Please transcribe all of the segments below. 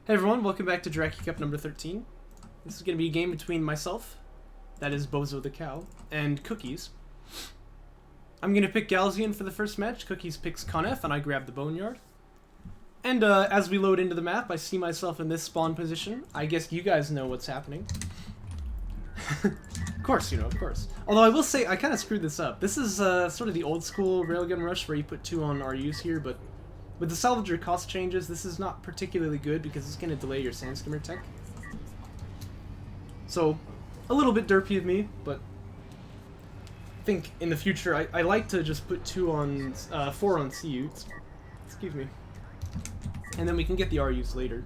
Hey everyone, welcome back to Jaraci Cup number 13. This is going to be a game between myself, that is Bozocow, and Cookies. I'm going to pick Galzian for the first match, Cookies picks Conef, and I grab the Boneyard. And as we load into the map, I see myself in this spawn position. I guess you guys know what's happening. Of course, you know, of course. Although I will say, I kind of screwed this up. This is sort of the old school railgun rush where you put 2 on RUs here, but with the salvager cost changes, this is not particularly good because it's going to delay your sandskimmer tech. So, a little bit derpy of me, but I think in the future I like to just put 4 on CUs. Excuse me. And then we can get the RUs later.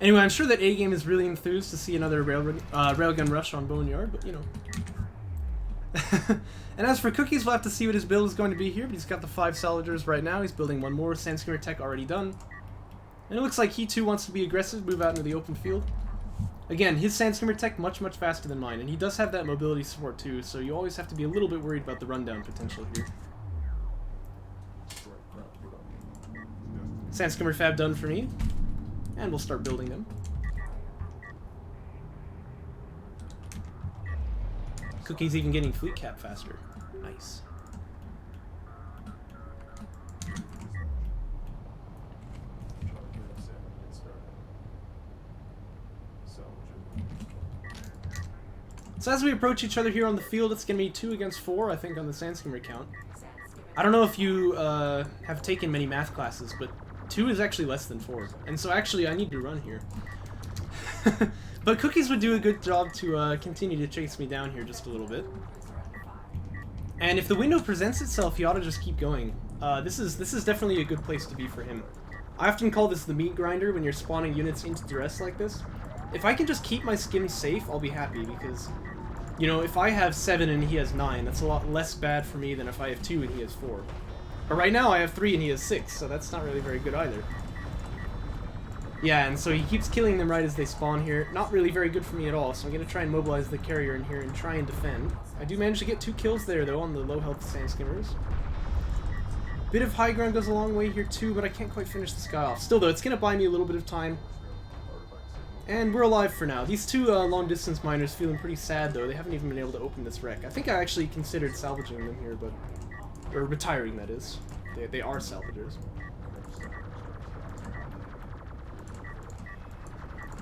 Anyway, I'm sure that A-Game is really enthused to see another railgun rush on Boneyard, but you know. And as for Cookies, we'll have to see what his build is going to be here, but he's got the 5 salvagers right now. He's building 1 more, sandskimmer tech already done. And it looks like he too wants to be aggressive, move out into the open field. Again, his sandskimmer tech much faster than mine, and he does have that mobility support too, so you always have to be a little bit worried about the rundown potential here. Sandskimmer fab done for me, and we'll start building them. Cookies even getting fleet cap faster. Nice. So as we approach each other here on the field, it's going to be 2 against 4, I think, on the sandskimmer count. I don't know if you have taken many math classes, but 2 is actually less than 4. And so actually I need to run here. But Cookies would do a good job to continue to chase me down here just a little bit. And if the window presents itself, he ought to just keep going. This is definitely a good place to be for him. I often call this the meat grinder when you're spawning units into duress like this. If I can just keep my skims safe, I'll be happy because, you know, if I have 7 and he has 9, that's a lot less bad for me than if I have 2 and he has 4. But right now I have 3 and he has 6, so that's not really very good either. Yeah, and so he keeps killing them right as they spawn here. Not really very good for me at all, so I'm going to try and mobilize the carrier in here and try and defend. I do manage to get 2 kills there, though, on the low-health sandskimmers. Bit of high ground goes a long way here, too, but I can't quite finish this guy off. Still, though, it's going to buy me a little bit of time. And we're alive for now. These 2 long-distance miners feeling pretty sad, though. They haven't even been able to open this wreck. I think I actually considered salvaging them here, but... or retiring, that is. They are salvagers.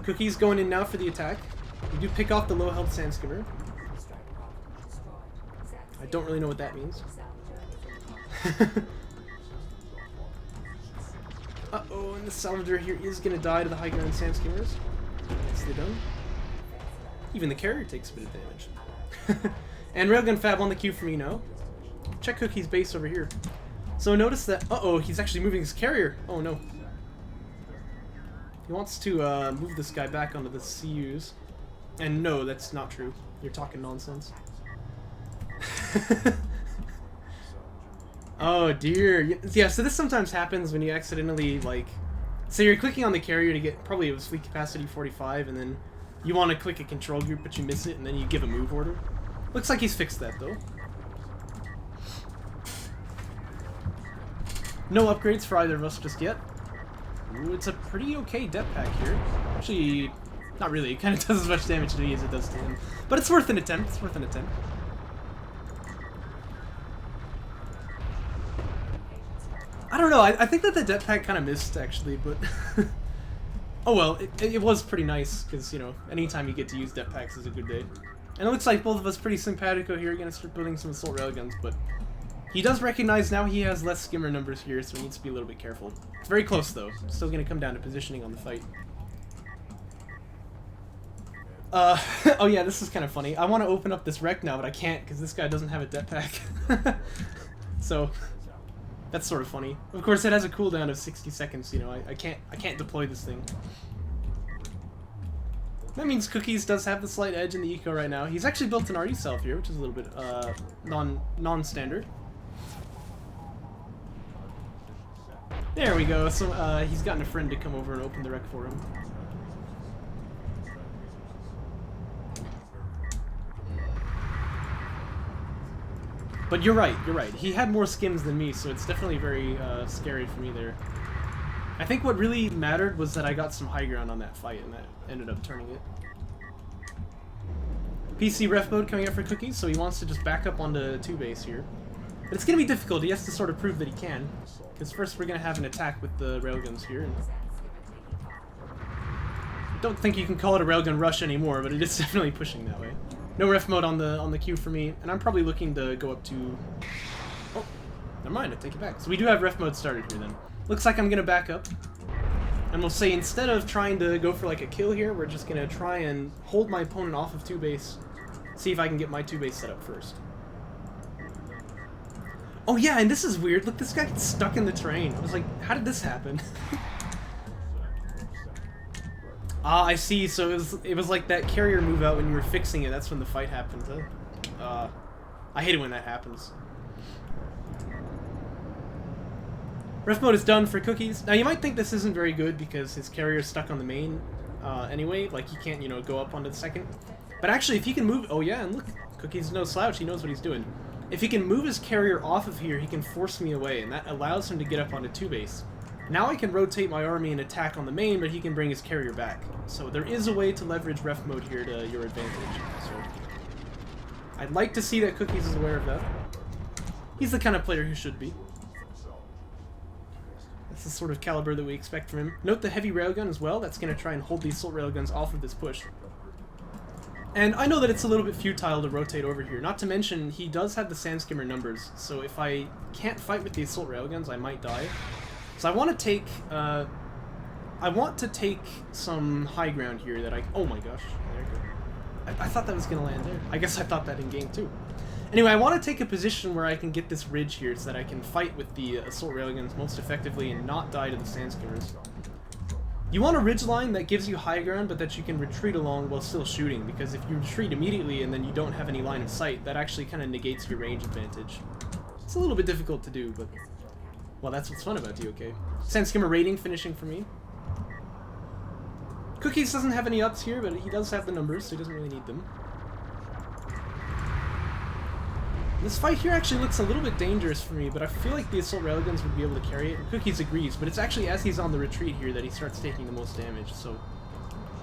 Cookies going in now for the attack. We do pick off the low health sandskimmer. I don't really know what that means. Uh-oh, and the salvager here is going to die to the high ground sandskimmers. Nicely done. Even the carrier takes a bit of damage. And railgun fab on the queue for me now. Check Cookie's base over here. So notice that, uh-oh, he's actually moving his carrier. Oh no. He wants to move this guy back onto the CUs. And no, that's not true. You're talking nonsense. Oh dear. Yeah, so this sometimes happens when you accidentally, like... So you're clicking on the carrier to get, probably it was fleet capacity 45, and then you want to click a control group, but you miss it, and then you give a move order. Looks like he's fixed that, though. No upgrades for either of us just yet. Ooh, it's a pretty okay depth pack here. Actually, not really. It kind of does as much damage to me as it does to him. But it's worth an attempt. It's worth an attempt. I don't know. I think that the depth pack kind of missed, actually, but... oh well, it was pretty nice, because, you know, anytime you get to use depth packs is a good day. And it looks like both of us pretty simpatico here. Gonna start building some assault railguns, but... He does recognize now he has less skimmer numbers here, so he needs to be a little bit careful. It's very close, though. Still going to come down to positioning on the fight. Oh yeah, this is kind of funny. I want to open up this wreck now, but I can't because this guy doesn't have a depth pack. So, that's sort of funny. Of course, it has a cooldown of 60 seconds, you know. I can't deploy this thing. That means Cookies does have the slight edge in the eco right now. He's actually built an RE self here, which is a little bit non-standard. There we go. So he's gotten a friend to come over and open the wreck for him. But you're right, you're right. He had more skims than me, so it's definitely very scary for me there. I think what really mattered was that I got some high ground on that fight, and that ended up turning it. PC ref mode coming up for Cookies, so he wants to just back up onto 2 base here. But it's going to be difficult. He has to sort of prove that he can. Because first we're going to have an attack with the railguns here. And I don't think you can call it a railgun rush anymore, but it is definitely pushing that way. No ref mode on the queue for me, and I'm probably looking to go up to... Oh, never mind, I take it back. So we do have ref mode started here then. Looks like I'm going to back up. And we'll say instead of trying to go for like a kill here, we're just going to try and hold my opponent off of 2 base. See if I can get my 2 base set up first. Oh yeah, and this is weird. Look, this guy gets stuck in the terrain. I was like, how did this happen? Ah, I see. So it was like that carrier move out when you were fixing it. That's when the fight happened. Huh? I hate it when that happens. Ref mode is done for Cookies. Now you might think this isn't very good because his carrier's stuck on the main anyway. Like he can't, you know, go up onto the second. But actually, if he can move... Oh yeah, and look, Cookies no slouch. He knows what he's doing. If he can move his carrier off of here, he can force me away, and that allows him to get up onto 2 base. Now I can rotate my army and attack on the main, but he can bring his carrier back. So there is a way to leverage ref mode here to your advantage. So I'd like to see that Cookies is aware of that. He's the kind of player who should be. That's the sort of caliber that we expect from him. Note the heavy railgun as well. That's going to try and hold the assault railguns off of this push. And I know that it's a little bit futile to rotate over here. Not to mention, he does have the Sandskimmer numbers, so if I can't fight with the assault railguns, I might die. So I want to take some high ground here that I... Oh my gosh, there you go. I thought that was going to land there. I guess I thought that in game too. Anyway, I want to take a position where I can get this ridge here so that I can fight with the assault railguns most effectively and not die to the Sandskimmers. You want a ridge line that gives you high ground, but that you can retreat along while still shooting, because if you retreat immediately and then you don't have any line of sight, that actually kind of negates your range advantage. It's a little bit difficult to do, but... Well, that's what's fun about DOK. Sandskimmer rating finishing for me. Cookies doesn't have any ups here, but he does have the numbers, so he doesn't really need them. This fight here actually looks a little bit dangerous for me, but I feel like the assault railguns would be able to carry it. And Cookies agrees, but it's actually as he's on the retreat here that he starts taking the most damage, so...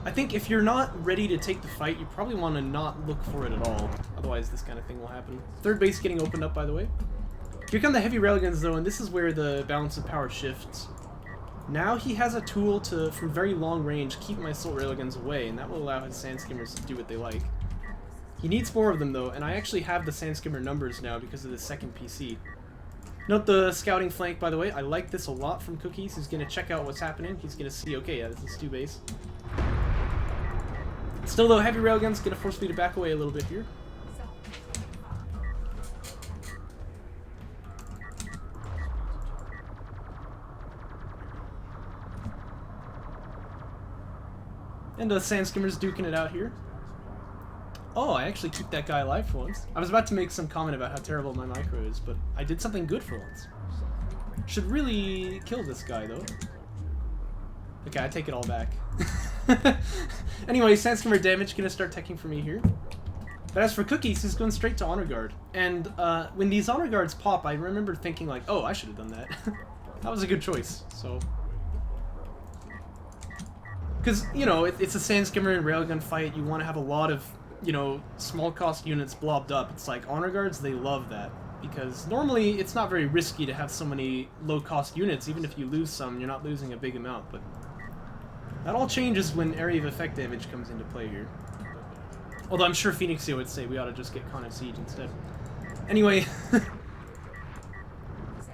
I think if you're not ready to take the fight, you probably want to not look for it at all. Otherwise, this kind of thing will happen. 3rd base getting opened up, by the way. Here come the heavy railguns, though, and this is where the balance of power shifts. Now he has a tool to, from very long range, keep my assault railguns away, and that will allow his Sandskimmers to do what they like. He needs 4 of them, though, and I actually have the Sandskimmer numbers now because of the 2nd PC. Note the scouting flank, by the way. I like this a lot from Cookies. He's going to check out what's happening. He's going to see, okay, yeah, this is 2 base. Still, though, heavy railgun's going to force me to back away a little bit here. And the Sandskimmer's duking it out here. Oh, I actually keep that guy alive for once. I was about to make some comment about how terrible my micro is, but I did something good for once. Should really kill this guy, though. Okay, I take it all back. Anyway, Sandskimmer damage gonna start teching for me here. But as for Cookies, he's going straight to Honor Guard. And when these Honor Guards pop, I remember thinking like, oh, I should have done that. That was a good choice, so... Because, you know, it's a Sandskimmer and Railgun fight, you want to have a lot of, you know, small cost units blobbed up. It's like, Honor Guards, they love that. Because normally, it's not very risky to have so many low cost units. Even if you lose some, you're not losing a big amount, but... That all changes when area of effect damage comes into play here. Although I'm sure Phoenixio would say we ought to just get Con of Siege instead. Anyway...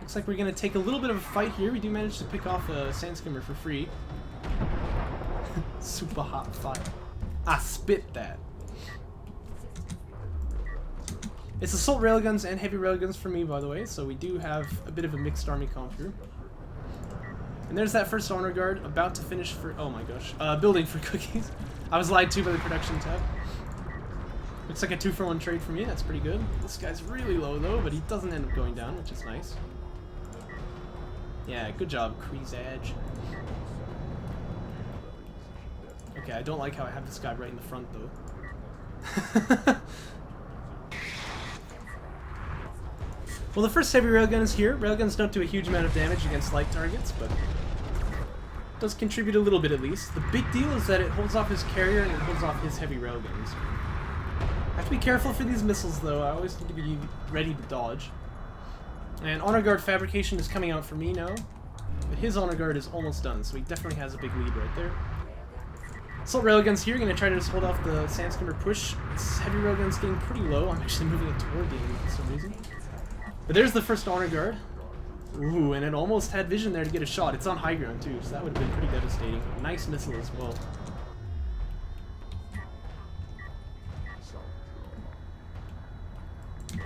Looks like we're going to take a little bit of a fight here. We do manage to pick off a Sandskimmer for free. Super hot fire. I spit that. It's assault railguns and heavy railguns for me, by the way, so we do have a bit of a mixed army comp here. And there's that first Honor Guard about to finish for... Oh my gosh. Building for Cookies. I was lied to by the production tab. Looks like a 2-for-1 trade for me. That's pretty good. This guy's really low, though, but he doesn't end up going down, which is nice. Yeah, good job, Creasage. Okay, I don't like how I have this guy right in the front, though. Well, the first heavy railgun is here. Railguns don't do a huge amount of damage against light targets, but does contribute a little bit at least. The big deal is that it holds off his carrier and it holds off his heavy railguns. I have to be careful for these missiles though, I always need to be ready to dodge. And honor guard fabrication is coming out for me now. But his honor guard is almost done, so he definitely has a big lead right there. Assault railguns here, gonna try to just hold off the Sandskimmer push. This heavy railgun's getting pretty low. I'm actually moving it toward the enemy for some reason. But there's the first honor guard. Ooh, and it almost had vision there to get a shot. It's on high ground too, so that would have been pretty devastating. Nice missile as well.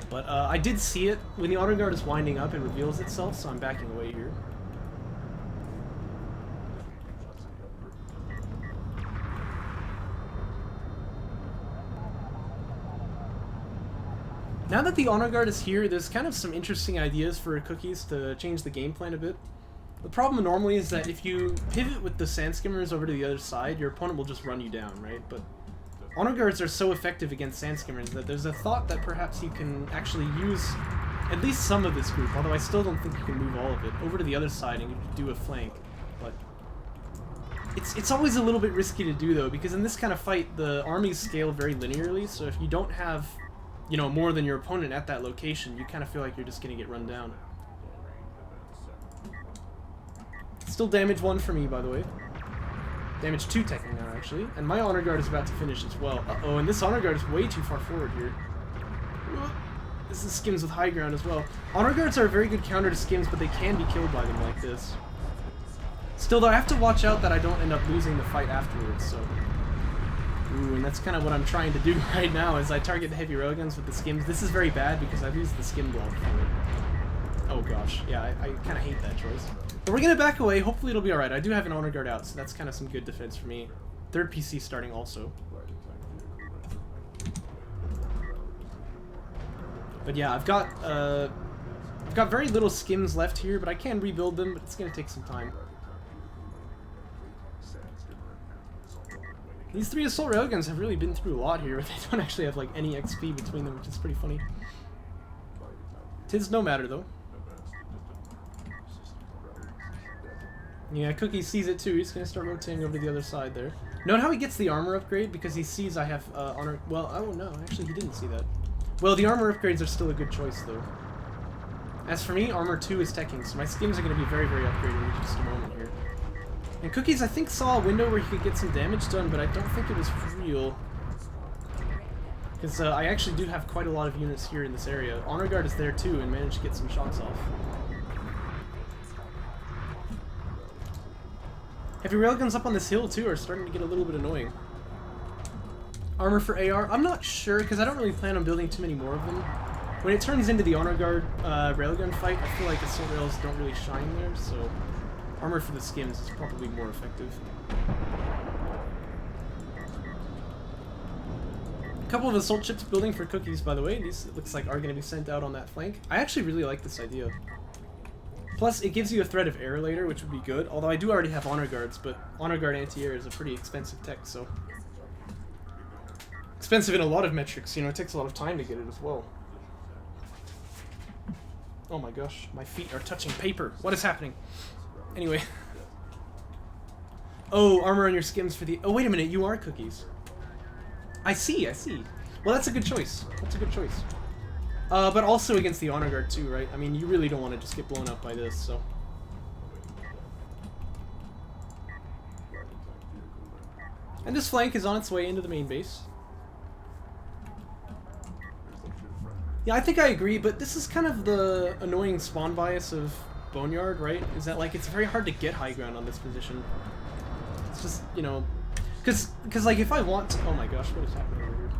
But I did see it. When the honor guard is winding up, it reveals itself, so I'm backing away here. Now that the honor guard is here, there's kind of some interesting ideas for Cookies to change the game plan a bit. The problem normally is that if you pivot with the Sandskimmers over to the other side, your opponent will just run you down, right? But honor guards are so effective against Sandskimmers that there's a thought that perhaps you can actually use at least some of this group, although I still don't think you can move all of it, over to the other side and do a flank. But it's always a little bit risky to do though, because in this kind of fight, the armies scale very linearly, so if you don't have, you know, more than your opponent at that location, you kind of feel like you're just gonna get run down. Still damage 1 for me, by the way. Damage 2 technically now, actually. And my honor guard is about to finish as well. Uh-oh, and this honor guard is way too far forward here. This is skims with high ground as well. Honor guards are a very good counter to skims, but they can be killed by them like this. Still, though, I have to watch out that I don't end up losing the fight afterwards, so... Ooh, and that's kind of what I'm trying to do right now, is I target the heavy railguns with the skims. This is very bad because I've used the skim block for it. Oh gosh, yeah, I kind of hate that choice. But we're gonna back away, hopefully it'll be alright. I do have an honor guard out, so that's kind of some good defense for me. Third PC starting also. But yeah, I've got very little skims left here, but I can rebuild them, but it's gonna take some time. These 3 assault railguns have really been through a lot here, but they don't actually have like any XP between them, which is pretty funny. Tis no matter though. Yeah, Cookie sees it too. He's gonna start rotating over to the other side there. Note how he gets the armor upgrade because he sees I have honor. Well, oh no, actually he didn't see that. Well, the armor upgrades are still a good choice though. As for me, armor 2 is teching, so my skims are gonna be very, very upgraded in just a moment here. And Cookies, I think, saw a window where he could get some damage done, but I don't think it was real. Because I actually do have quite a lot of units here in this area. Honor Guard is there too and managed to get some shots off. Heavy railguns up on this hill too are starting to get a little bit annoying. Armor for AR? I'm not sure because I don't really plan on building too many more of them. When it turns into the Honor Guard railgun fight, I feel like assault rails don't really shine there, so armor for the skims is probably more effective. A couple of assault ships building for Cookies, by the way. These, it looks like, are going to be sent out on that flank. I actually really like this idea. Plus, it gives you a threat of air later, which would be good. Although I do already have Honor Guards, but Honor Guard anti-air is a pretty expensive tech, so... expensive in a lot of metrics, you know, it takes a lot of time to get it as well. Oh my gosh, my feet are touching paper. What is happening? Anyway. Oh, armor on your skims for the... oh, wait a minute, you are Cookies. I see, I see. Well, that's a good choice. That's a good choice. But also against the Honor Guard too, right? I mean, you really don't want to just get blown up by this, so... and this flank is on its way into the main base. Yeah, I think I agree, but this is kind of the annoying spawn bias of Boneyard, right? Is that, like, it's very hard to get high ground on this position. It's just, you know... Because like, if I want to... oh my gosh, what is happening over here?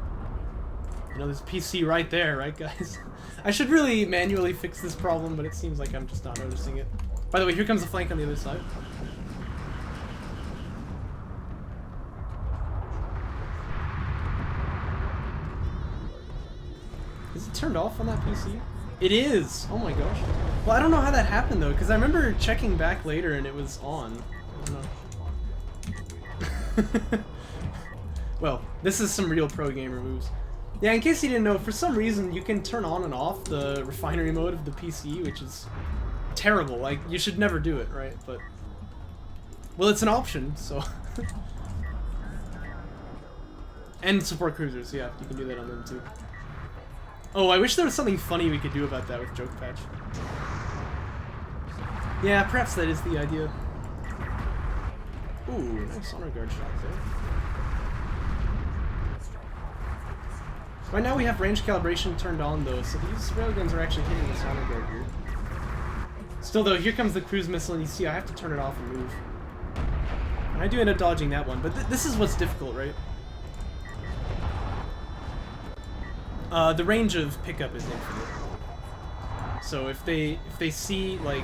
You know, there's PC right there, right, guys? I should really manually fix this problem, but it seems like I'm just not noticing it. By the way, here comes the flank on the other side. Is it turned off on that PC? It is! Oh my gosh. Well, I don't know how that happened, though, because I remember checking back later and it was on. I don't know. Well, this is some real pro gamer moves. Yeah, in case you didn't know, for some reason you can turn on and off the refinery mode of the PC, which is terrible. Like, you should never do it, right? But Well, it's an option, so... And support cruisers, yeah, you can do that on them too. Oh, I wish there was something funny we could do about that with Joke Patch. Yeah, perhaps that is the idea. Ooh, nice honor guard shot there. Right now we have range calibration turned on though, so these railguns are actually hitting this honor guard here. Still though, here comes the cruise missile, and you see I have to turn it off and move. And I do end up dodging that one, but this is what's difficult, right? The range of pickup is infinite. So if they see like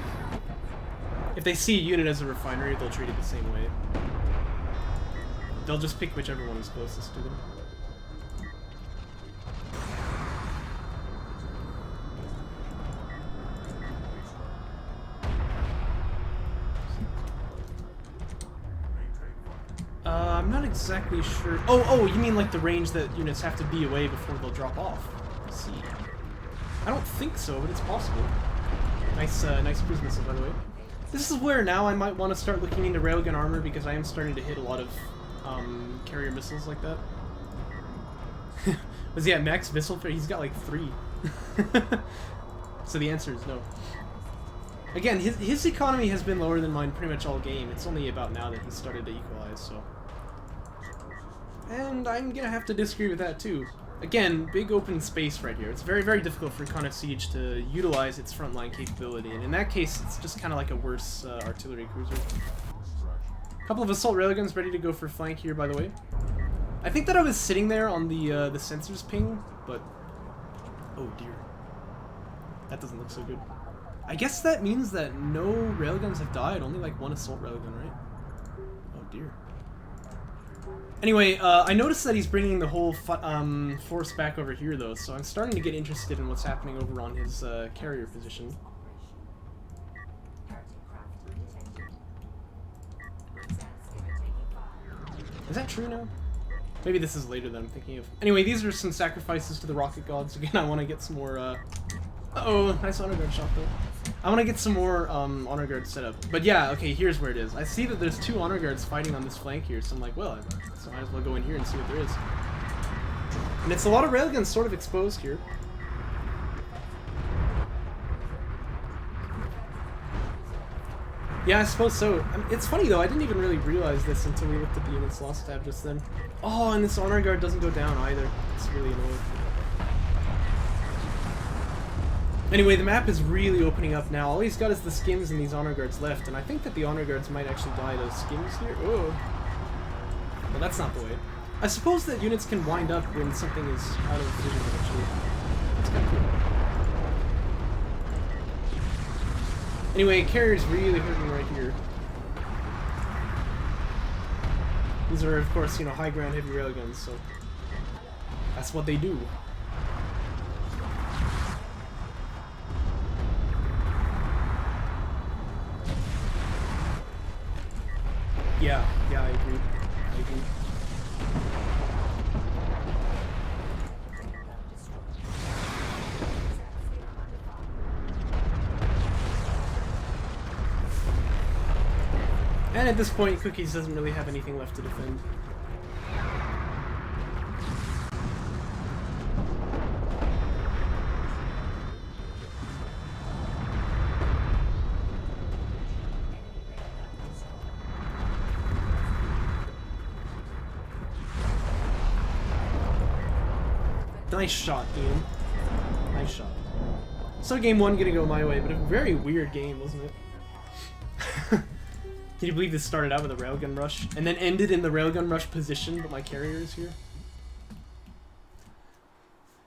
if they see a unit as a refinery, they'll treat it the same way. They'll just pick whichever one is closest to them. I'm not exactly sure. Oh, you mean like the range that units have to be away before they'll drop off? Let's see. I don't think so, but it's possible. Nice cruise missile, by the way. This is where now I might want to start looking into railgun armor because I am starting to hit a lot of carrier missiles like that. Was he at max missile? He's got like 3. So the answer is no. Again, his economy has been lower than mine pretty much all game. It's only about now that he started to equalize, so... And I'm gonna have to disagree with that too. Again, big open space right here. It's very, very difficult for Con of Siege to utilize its frontline capability, and in that case, it's just kind of like a worse artillery cruiser. A couple of assault railguns ready to go for flank here, by the way. I think that I was sitting there on the sensors ping, but... Oh dear. That doesn't look so good. I guess that means that no railguns have died, only like 1 assault railgun, right? Oh dear. Anyway, I noticed that he's bringing the whole force back over here, though, so I'm starting to get interested in what's happening over on his carrier position. Is that true now? Maybe this is later than I'm thinking of. Anyway, these are some sacrifices to the rocket gods. Again, I want to get some more, Uh-oh, nice honor guard shot, though. I want to get some more honor guards set up. But yeah, okay, here's where it is. I see that there's 2 honor guards fighting on this flank here, so I'm like, well, I might as well go in here and see what there is. And it's a lot of railguns sort of exposed here. Yeah, I suppose so. I mean, it's funny though, I didn't even really realize this until we looked at the units lost tab just then. Oh, and this honor guard doesn't go down either. It's really annoying. Anyway, the map is really opening up now. All he's got is the skims and these honor guards left, and I think that the honor guards might actually die to skims here. Oh. Well, that's not the way. I suppose that units can wind up when something is out of vision, actually. That's kind of cool. Anyway, carrier's really hurting right here. These are, of course, you know, high ground heavy railguns, so that's what they do. Yeah, I agree. And at this point, Cookies doesn't really have anything left to defend. Nice shot, Ian. Nice shot. So game 1 gonna go my way, but a very weird game, wasn't it? Can you believe this started out with a railgun rush, and then ended in the railgun rush position, but my carrier is here?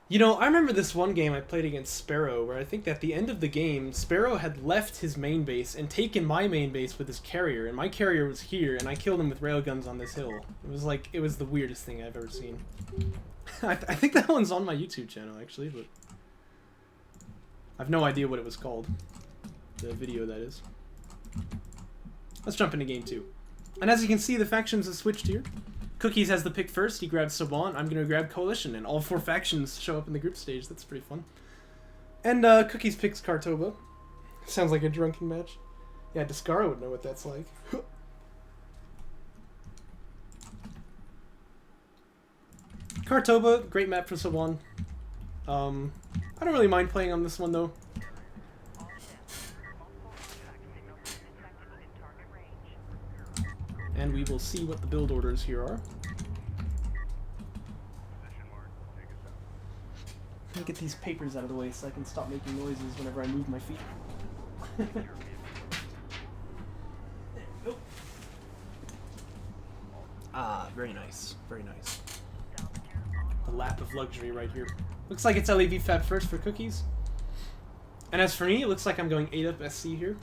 You know, I remember this one game I played against Sparrow, where I think at the end of the game, Sparrow had left his main base and taken my main base with his carrier, and my carrier was here, and I killed him with railguns on this hill. It was like, it was the weirdest thing I've ever seen. I think that one's on my YouTube channel, actually, but I've no idea what it was called. The video, that is. Let's jump into game 2. And as you can see, the factions have switched here. Cookies has the pick first, he grabs Saban, I'm gonna grab Coalition, and all 4 factions show up in the group stage. That's pretty fun. And Cookies picks Kartoba. Sounds like a drunken match. Yeah, Descara would know what that's like. Kartoba, great map for Sub-1. I don't really mind playing on this one though. And we will see what the build orders here are. Let me get these papers out of the way so I can stop making noises whenever I move my feet. Oh. Ah, very nice. Very nice. The lap of luxury right here. Looks like it's LAV Fab first for cookies. And as for me, it looks like I'm going 8 up SC here.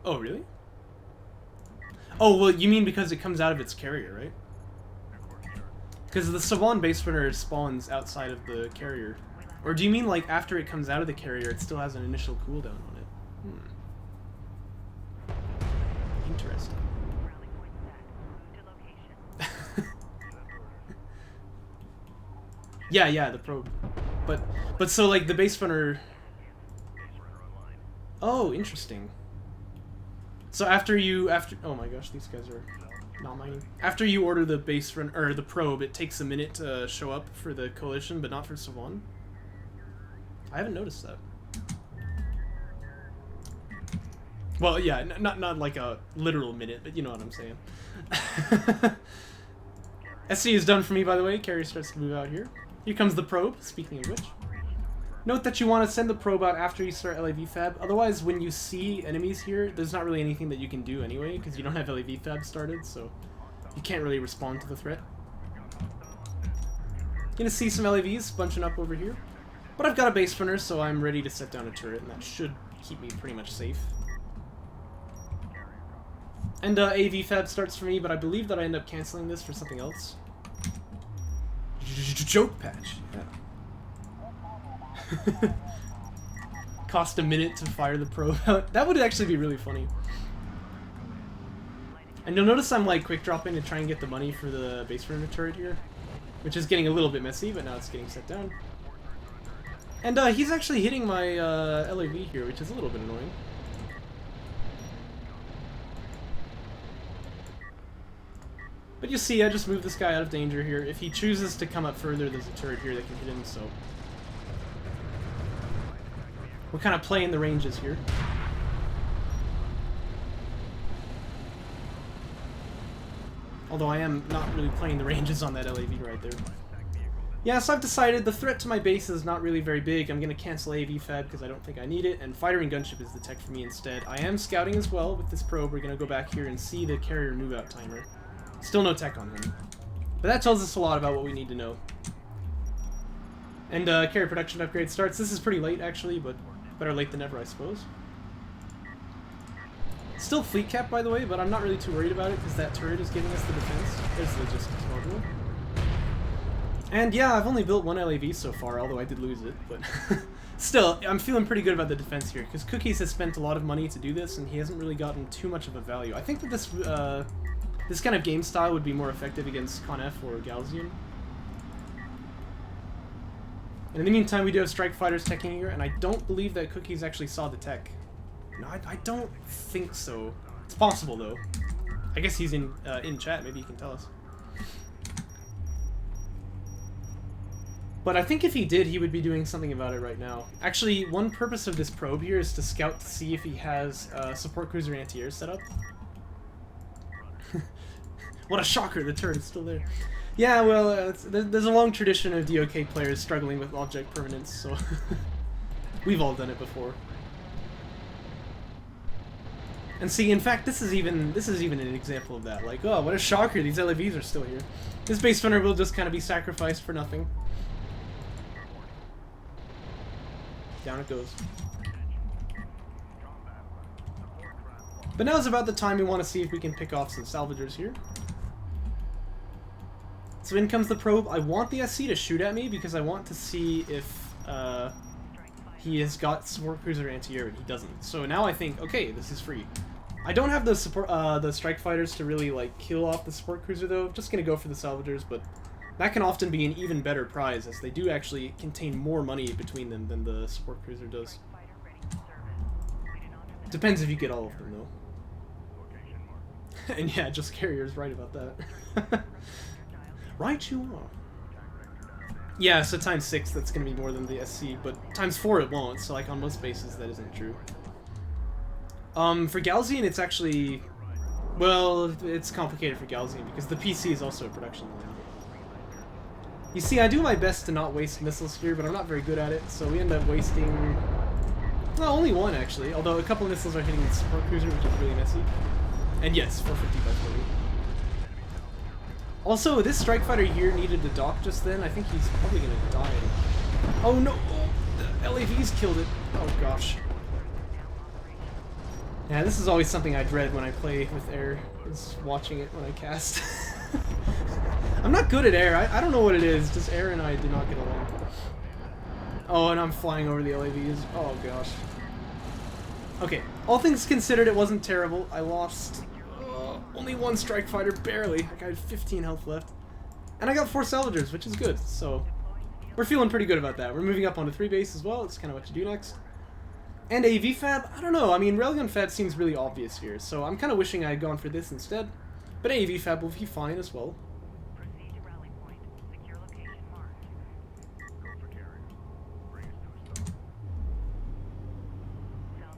Oh, really? Oh, well, you mean because it comes out of its carrier, right? Because the Sub-1 base runner spawns outside of the carrier. Or do you mean, like, after it comes out of the carrier, it still has an initial cooldown on it? Interesting. Yeah, the probe. But so, like, the base runner... Oh, interesting. So oh my gosh, these guys are not mining. After you order the base run or the probe, it takes a minute to show up for the coalition, but not for Sub-1. I haven't noticed that. Well, yeah, not like a literal minute, but you know what I'm saying. SC is done for me, by the way. Carrier starts to move out here. Here comes the probe. Speaking of which. Note that you want to send the probe out after you start LAV Fab. Otherwise, when you see enemies here, there's not really anything that you can do anyway, because you don't have LAV Fab started, so you can't really respond to the threat. Gonna see some LAVs bunching up over here. But I've got a base runner, so I'm ready to set down a turret, and that should keep me pretty much safe. And AV Fab starts for me, but I believe that I end up canceling this for something else. Joke patch. Yeah. Cost a minute to fire the probe out. That would actually be really funny. And you'll notice I'm like quick dropping to try and get the money for the base runner turret here, which is getting a little bit messy, but now it's getting set down. And he's actually hitting my LAV here, which is a little bit annoying. But you see, I just moved this guy out of danger here. If he chooses to come up further, there's a turret here that can hit him, so... We're kind of playing the ranges here. Although I am not really playing the ranges on that LAV right there. Yeah, so I've decided the threat to my base is not really very big. I'm going to cancel AV Fab because I don't think I need it, and Fighter and Gunship is the tech for me instead. I am scouting as well with this probe. We're going to go back here and see the carrier move out timer. Still no tech on him. But that tells us a lot about what we need to know. And carrier production upgrade starts. This is pretty late actually, but better late than never, I suppose. Still fleet cap, by the way, but I'm not really too worried about it because that turret is giving us the defense. There's the logistics module. And yeah, I've only built one LAV so far, although I did lose it, but still, I'm feeling pretty good about the defense here, because Cookies has spent a lot of money to do this, and he hasn't really gotten too much of a value. I think that this kind of game style would be more effective against Con F or Galzian. And in the meantime, we do have Strike Fighters teching here, and I don't believe that Cookies actually saw the tech. No, I don't think so. It's possible, though. I guess he's in chat, maybe he can tell us. But I think if he did, he would be doing something about it right now. Actually, one purpose of this probe here is to scout to see if he has support cruiser anti-air set up. What a shocker, the turret is still there. Yeah, well, there's a long tradition of DOK players struggling with object permanence, so we've all done it before. And see, in fact, this is even an example of that. Like, oh, what a shocker, these LAVs are still here. This base runner will just kind of be sacrificed for nothing. Down it goes. But now is about the time we want to see if we can pick off some salvagers here. So in comes the probe. I want the SC to shoot at me because I want to see if he has got support cruiser anti-air, and he doesn't. So now I think, okay, this is free. I don't have the support, the strike fighters to really like kill off the support cruiser though. I'm just gonna go for the salvagers, but that can often be an even better prize as they do actually contain more money between them than the support cruiser does. Depends if you get all of them, though. And yeah, just Carrier's right about that. Right you are. Yeah, so times 6, that's going to be more than the SC, but times 4 it won't, so like on most bases that isn't true. For Galzian it's actually... Well, it's complicated for Galzian because the PC is also a production line. You see, I do my best to not waste missiles here, but I'm not very good at it, so we end up wasting... Well, only one actually, although a couple of missiles are hitting the support cruiser, which is really messy. And yes, 450 by 40. Also, this strike fighter here needed to dock just then. I think he's probably gonna die. Oh no! Oh, the LAVs killed it. Oh gosh. Yeah, this is always something I dread when I play with air, is watching it when I cast. I'm not good at air. I don't know what it is. Just air and I do not get along. Oh, and I'm flying over the LAVs. Oh gosh. Okay, all things considered, it wasn't terrible. I lost only one strike fighter, barely. I had 15 health left. And I got 4 salvagers, which is good, so we're feeling pretty good about that. We're moving up onto 3 base as well. It's kind of what you do next. And a VFAB, I don't know. I mean, Railgun Fab seems really obvious here, so I'm kind of wishing I had gone for this instead. But a VFAB will be fine as well.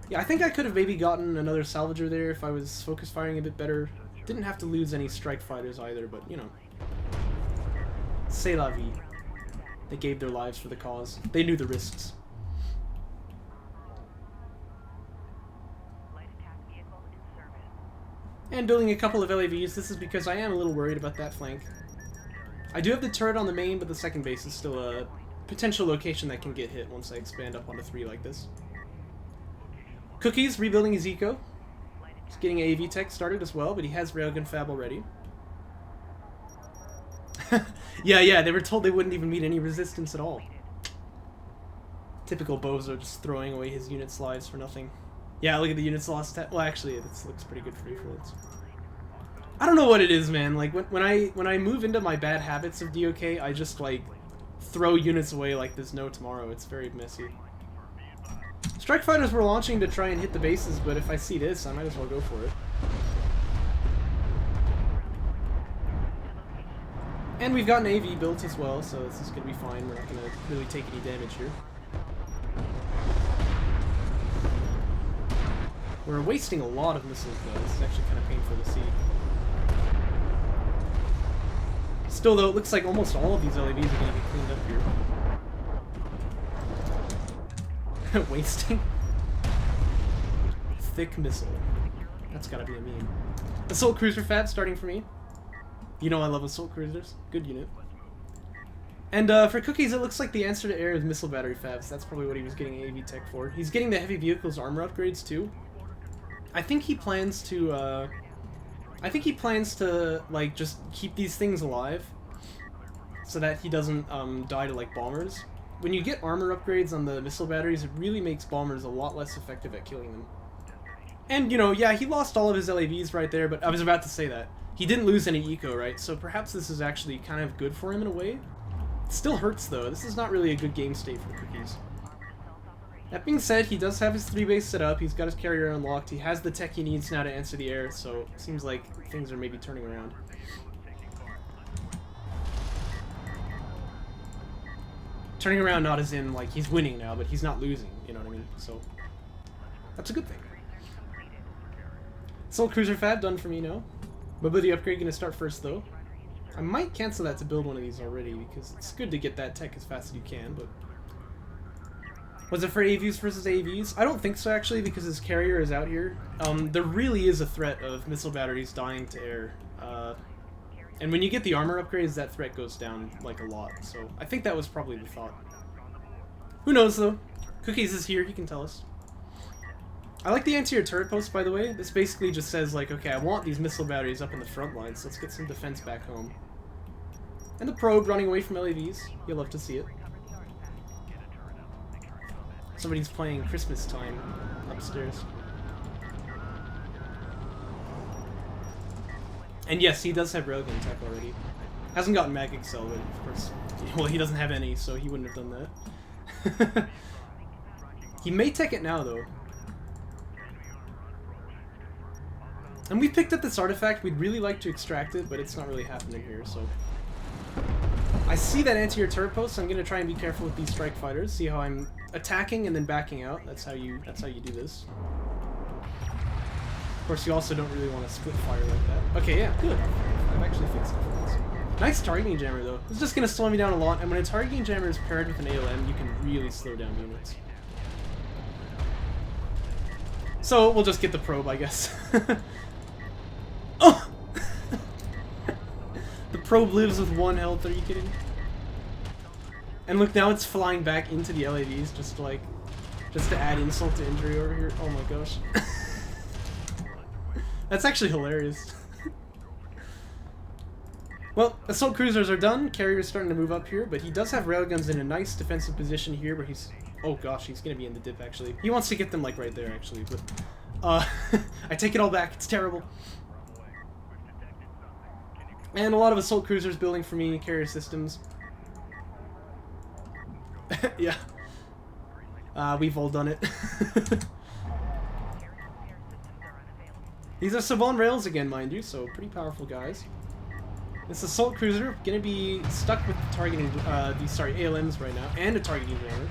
Yeah, I think I could have maybe gotten another salvager there if I was focus firing a bit better. Didn't have to lose any strike fighters either, but you know. C'est la vie. They gave their lives for the cause. They knew the risks. And building a couple of LAVs, this is because I am a little worried about that flank. I do have the turret on the main, but the second base is still a potential location that can get hit once I expand up onto 3 like this. Cookie's rebuilding his eco. He's getting AV tech started as well, but he has Railgun Fab already. yeah, they were told they wouldn't even meet any resistance at all. Typical Bozo, just throwing away his unit's lives for nothing. Yeah, look at the unit's lost. Well, actually, this looks pretty good for influence. I don't know what it is, man. Like when I move into my bad habits of DOK, I just like throw units away like there's no tomorrow. It's very messy. Strike fighters were launching to try and hit the bases, but if I see this, I might as well go for it. And we've got an AV built as well, so this is going to be fine. We're not going to really take any damage here. We're wasting a lot of missiles, though. This is actually kind of painful to see. Still, though, it looks like almost all of these LAVs are going to be cleaned up here. Wasting. Thick missile. That's gotta be a meme. Assault Cruiser Fab starting for me. You know I love Assault Cruisers. Good unit. And for Cookies, it looks like the answer to air is missile battery fabs. That's probably what he was getting AV tech for. He's getting the heavy vehicles armor upgrades too. I think he plans to like just keep these things alive so that he doesn't die to like bombers. When you get armor upgrades on the missile batteries, it really makes bombers a lot less effective at killing them. And, you know, yeah, he lost all of his LAVs right there, but I was about to say that. He didn't lose any eco, right? So perhaps this is actually kind of good for him in a way. It still hurts, though. This is not really a good game state for Cookies. That being said, he does have his 3 base set up, he's got his carrier unlocked, he has the tech he needs now to answer the air, so it seems like things are maybe turning around. Turning around not as in, like, he's winning now, but he's not losing, you know what I mean? So, that's a good thing. Assault Cruiser Fab done for me now. Mobility upgrade gonna start first, though. I might cancel that to build one of these already, because it's good to get that tech as fast as you can, but... Was it for AVs versus AVs? I don't think so, actually, because his carrier is out here. There really is a threat of missile batteries dying to air. And when you get the armor upgrades, that threat goes down, like, a lot. So, I think that was probably the thought. Who knows, though? Cookies is here, he can tell us. I like the anti-air turret post, by the way. This basically just says, like, okay, I want these missile batteries up in the front lines, so let's get some defense back home. And the probe running away from LAVs. You'll love to see it. Somebody's playing Christmas Time upstairs. And yes, he does have railgun tech already. Hasn't gotten Mag Excel, but of course, well, he doesn't have any, so he wouldn't have done that. He may tech it now, though. And we picked up this artifact. We'd really like to extract it, but it's not really happening here, so... I see that anti-air turret post, so I'm gonna try and be careful with these strike fighters. See how I'm attacking and then backing out. That's how you do this. Of course, you also don't really want to split fire like that. Okay, yeah, good. I've actually fixed it for once. Nice targeting jammer, though. It's just gonna slow me down a lot, and when a targeting jammer is paired with an ALM, you can really slow down units. So, we'll just get the probe, I guess. Oh! The probe lives with 1 health, are you kidding? And look, now it's flying back into the LAVs just to add insult to injury over here. Oh my gosh. That's actually hilarious. Well, assault cruisers are done. Carrier's starting to move up here, but he does have railguns in a nice defensive position here where he's... Oh gosh, he's gonna be in the dip actually. He wants to get them like right there actually, but... I take it all back, it's terrible. And a lot of assault cruisers building for me, carrier systems. Yeah. We've all done it. These are Savon rails again, mind you, so pretty powerful guys. This assault cruiser gonna be stuck with targeting these ALMs right now, and a targeting jammer.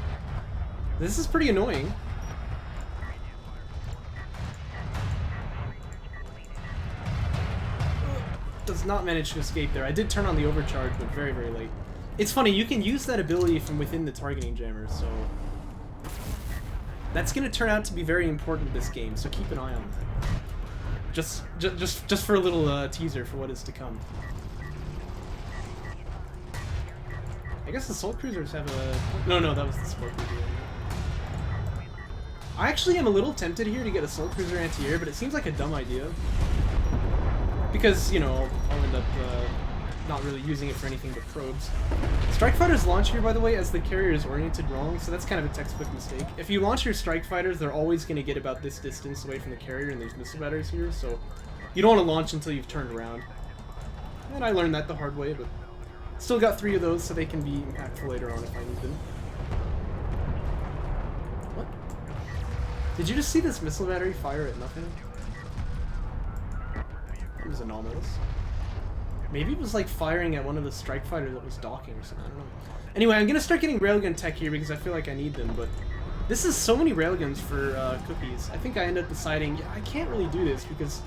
This is pretty annoying. Does not manage to escape there. I did turn on the overcharge, but very, very late. It's funny, you can use that ability from within the targeting jammer, so... That's gonna turn out to be very important this game, so keep an eye on that. Just for a little teaser for what is to come. I guess the assault cruisers have a... No, that was the support cruiser. I actually am a little tempted here to get assault cruiser anti-air, but it seems like a dumb idea. Because, you know, I'll end up not really using it for anything but probes. Strike fighters launch here, by the way, as the carrier is oriented wrong, so that's kind of a textbook mistake. If you launch your strike fighters, they're always going to get about this distance away from the carrier, and there's missile batteries here, so you don't want to launch until you've turned around. And I learned that the hard way, but still got 3 of those, so they can be impactful later on if I need them. What? Did you just see this missile battery fire at nothing? That was anomalous. Maybe it was like firing at one of the strike fighters that was docking or something, I don't know. Anyway, I'm gonna start getting railgun tech here because I feel like I need them, but this is so many railguns for cookies. I think I end up deciding, yeah, I can't really do this because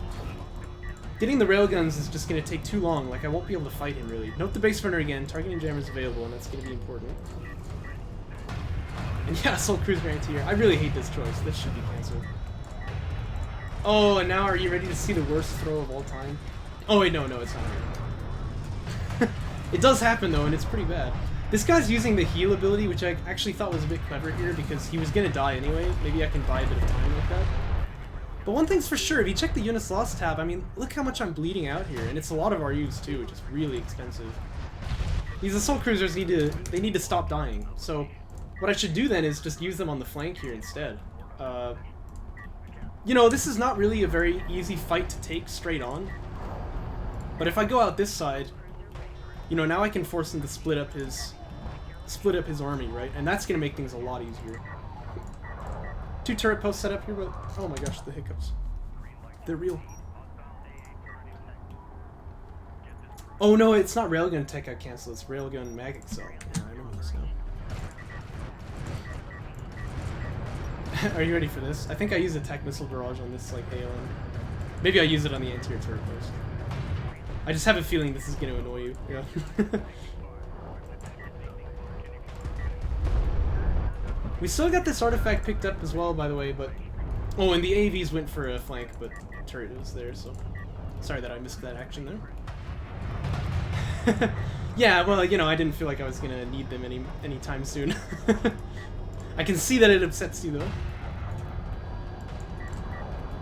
getting the railguns is just gonna take too long, like I won't be able to fight him really. Note the base runner again, targeting jammer is available and that's gonna be important. And yeah, assault cruiser anti-air. I really hate this choice, this should be cancelled. Oh, and now are you ready to see the worst throw of all time? Oh wait, no, it's not right. It does happen though, and it's pretty bad. This guy's using the heal ability, which I actually thought was a bit clever here, because he was gonna die anyway. Maybe I can buy a bit of time like that. But one thing's for sure, if you check the units lost tab, I mean, look how much I'm bleeding out here, and it's a lot of RUs too, which is really expensive. These assault cruisers need to stop dying, so what I should do then is just use them on the flank here instead. You know, this is not really a very easy fight to take straight on, but if I go out this side, you know, now I can force him to split up his army, right? And that's gonna make things a lot easier. 2 turret posts set up here, but oh my gosh, the hiccups. They're real. Oh no, it's not railgun tech I cancel, it's railgun mag excel. Yeah, I remember this now. Are you ready for this? I think I use a tech missile barrage on this like ALM. Maybe I use it on the anti-air turret post. I just have a feeling this is going to annoy you. Yeah. We still got this artifact picked up as well, by the way, but... Oh, and the AVs went for a flank, but the turret was there, so... Sorry that I missed that action there. Yeah, well, you know, I didn't feel like I was going to need them anytime soon. I can see that it upsets you, though.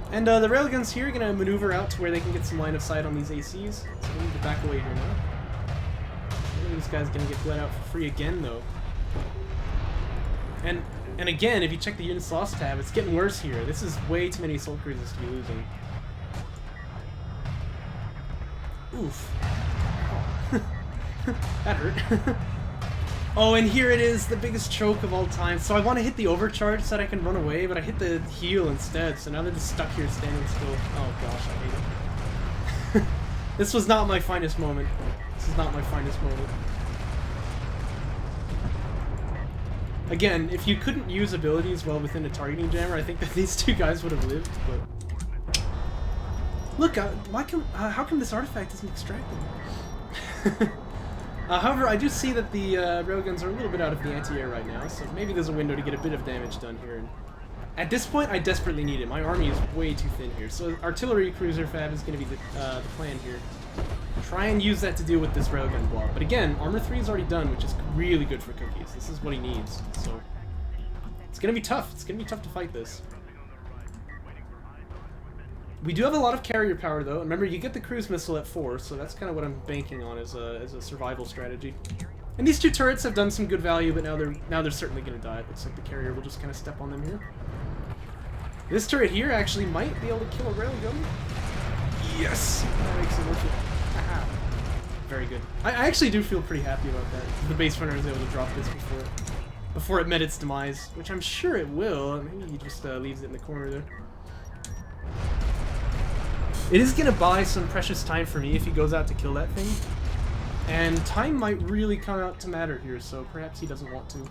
And the railguns here are going to maneuver out to where they can get some line of sight on these ACs. So we need to back away here now. This guy's going to get bled out for free again, though. And again, if you check the units lost tab, it's getting worse here. This is way too many assault cruisers to be losing. Oof. Oh. That hurt. Oh, and here it is, the biggest choke of all time. So I want to hit the overcharge so that I can run away, but I hit the heal instead, so now they're just stuck here standing still. Oh gosh, I hate it. This was not my finest moment. This is not my finest moment. Again, if you couldn't use abilities well within a targeting jammer, I think that these two guys would have lived, but... Look, how come this artifact isn't extracted? However, I do see that the railguns are a little bit out of the anti-air right now, so maybe there's a window to get a bit of damage done here. And at this point, I desperately need it. My army is way too thin here, so artillery cruiser fab is going to be the plan here. Try and use that to deal with this railgun block. But again, armor 3 is already done, which is really good for Cookies. This is what he needs, so it's going to be tough. It's going to be tough to fight this. We do have a lot of carrier power, though. Remember, you get the cruise missile at 4, so that's kind of what I'm banking on as a survival strategy. And these two turrets have done some good value, but now they're certainly going to die. It looks like the carrier will just kind of step on them here. This turret here actually might be able to kill a railgun. Yes! That makes it worth it. Very good. I actually do feel pretty happy about that. The base runner was able to drop this before it met its demise, which I'm sure it will. Maybe he just leaves it in the corner there. It is going to buy some precious time for me if he goes out to kill that thing. And time might really come out to matter here, so perhaps he doesn't want to. Now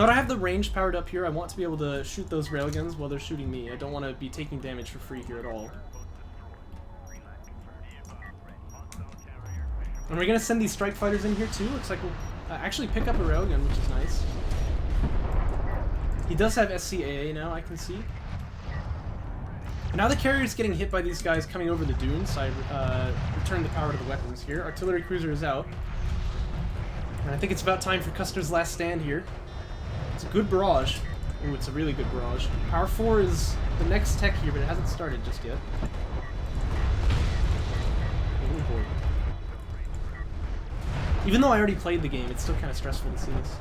that I have the range powered up here, I want to be able to shoot those railguns while they're shooting me. I don't want to be taking damage for free here at all. And we're going to send these strike fighters in here too. Looks like we'll actually pick up a railgun, which is nice. He does have SCAA now, I can see. And now the carrier's getting hit by these guys coming over the dunes, so I return the power to the weapons here. Artillery cruiser is out. And I think it's about time for Custer's last stand here. It's a good barrage. Ooh, it's a really good barrage. Power 4 is the next tech here, but it hasn't started just yet. Oh boy. Even though I already played the game, it's still kind of stressful to see this.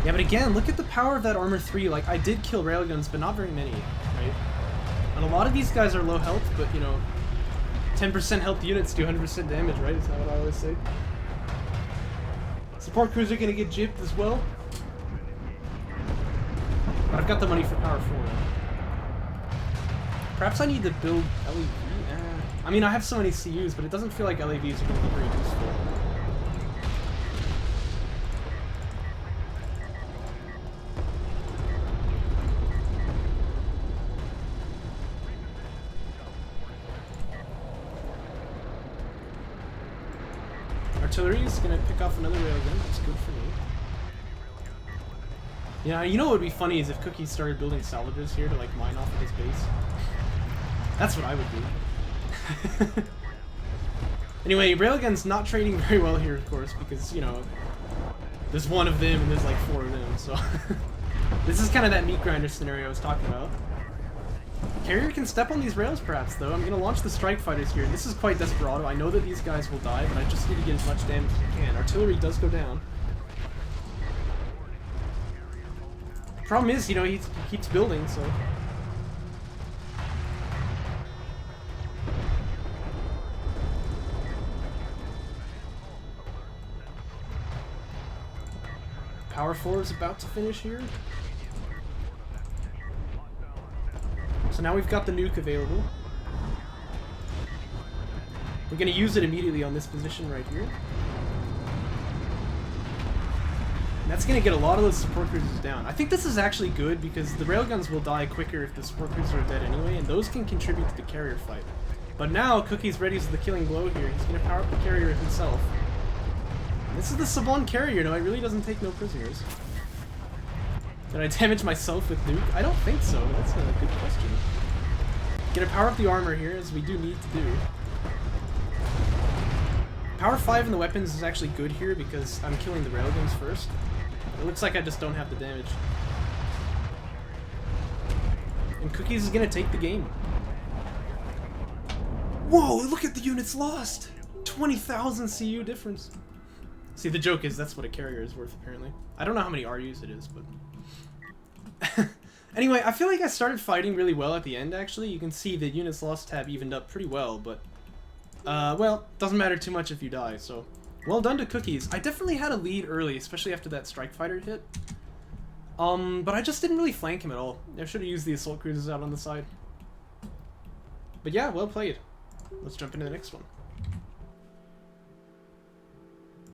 Yeah, but again, look at the power of that armor 3. Like, I did kill railguns, but not very many, right? And a lot of these guys are low health, but, you know, 10% health units do 100% damage, right? Is that what I always say? Support cruiser gonna get gypped as well. But I've got the money for power 4 now. Perhaps I need to build LEV? I mean, I have so many CUs, but it doesn't feel like LAVs are gonna be very useful. Artillery is going to pick off another railgun. That's good for me. Yeah, you know what would be funny is if Cookies started building salvagers here to, like, mine off of his base. That's what I would do. Anyway, railgun's not trading very well here, of course, because, you know, there's one of them and there's, like, 4 of them, so... This is kind of that meat grinder scenario I was talking about. Carrier can step on these rails, perhaps, though. I'm going to launch the strike fighters here. This is quite desperado. I know that these guys will die, but I just need to get as much damage as I can. Artillery does go down. Problem is, you know, he keeps building, so... Power 4 is about to finish here. So now we've got the nuke available. We're going to use it immediately on this position right here. And that's going to get a lot of those support cruisers down. I think this is actually good because the railguns will die quicker if the support cruisers are dead anyway, and those can contribute to the carrier fight. But now, Cookie's ready for the killing blow here. He's going to power up the carrier himself. And this is the Saban carrier, no, it really doesn't take no prisoners. Did I damage myself with nuke? I don't think so. That's a good question. Gonna power up the armor here, as we do need to do. Power 5 in the weapons is actually good here because I'm killing the railguns first. It looks like I just don't have the damage. And Cookies is gonna take the game. Whoa, look at the units lost! 20,000 CU difference. See, the joke is that's what a carrier is worth, apparently. I don't know how many RUs it is, but... Anyway, I feel like I started fighting really well at the end, actually. You can see the units lost tab evened up pretty well, but Well, doesn't matter too much if you die, so... Well done to Cookies. I definitely had a lead early, especially after that Strike Fighter hit. But I just didn't really flank him at all. I should have used the Assault Cruisers out on the side. But yeah, well played. Let's jump into the next one.